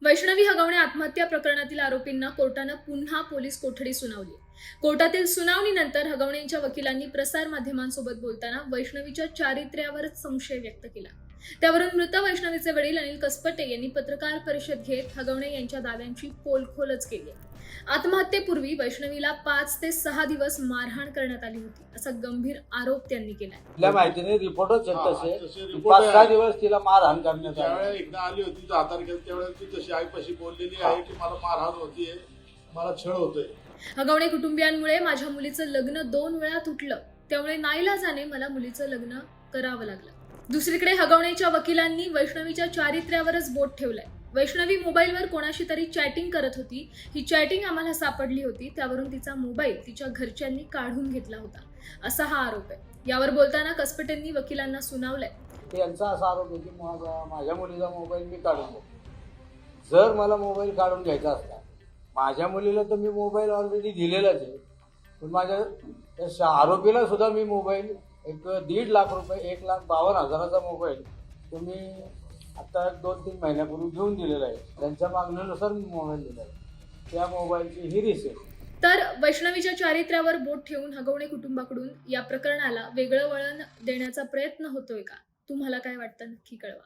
वैष्णवी हगवणे आत्महत्या प्रकरणातील आरोपींना कोर्टानं पुन्हा पोलीस कोठडी सुनावली. कोर्टातील सुनावणीनंतर हगवणेंच्या वकिलांनी प्रसारमाध्यमांसोबत बोलताना वैष्णवीच्या चारित्र्यावरच संशय व्यक्त केला. त्यावरून मृत वैष्णवीचे वडील अनिल कसपटे यांनी पत्रकार परिषद घेत हगवणे यांच्या दाव्यांची पोलखोलच केली. आत्महत्येपूर्वी वैष्णवीला 5 ते 6 दिवस मारहाण करण्यात आली होती, असा गंभीर आरोप त्यांनी केलाय. आपल्या माहितीने रिपोर्टच आहेत तसे रिपोर्ट 5-6 दिवस तिला मारहाण करण्यात ज्यावेळेला आली. एकदा आली होती 10 तारखेला त्यावेळेला ती तशी आईपाशी बोललेली आहे की मला मारहाण होतीये, मला छळ होतोय. हगवणे कुटुंबियांमुळे माझ्या मुलीचं लग्न 2 वेळा तुटलं, त्यामुळे नाईलाजाने मला मुलीचं लग्न करावं लागलं. दुसरीकडे हगवणेच्या वकिलांनी वैष्णवीच्या चारित्र्यावरच बोट ठेवलंय. वैष्णवी मोबाईलवर कोणाशी तरी चॅटिंग करत होती. ही चॅटिंग आम्हाला सापडली होती, त्यावरून तिचा मोबाईल तिच्या घरच्यांनी काढून घेतला होता, असा हा आरोप आहे. यावर बोलताना कसपटेंनी वकिलांना सुनावलंय. त्यांचा असा आरोप आहे की माझ्या मुलीचा मोबाईल मी काढून घेतो. जर मला मोबाईल काढून घ्यायचा असला, माझ्या मुलीला तर मी मोबाईल ऑलरेडी दिलेलाच आहे, पण माझ्या त्या आरोपीला सुद्धा मी मोबाईल 1.5 लाख रुपये 1,52,000चा मोबाईल तुम्ही आता 2-3 महिन्यापूर्वी घेऊन दिलेला आहे. त्यांच्या मागणीनुसार मी मोबाईल दिला आहे. त्या मोबाईलची ही रिसिप्ट. तर वैष्णवीच्या चारित्र्यावर बोट ठेवून हगवणे कुटुंबाकडून या प्रकरणाला वेगळं वळण देण्याचा प्रयत्न होतोय का? तुम्हाला काय वाटतं नक्की कळवा.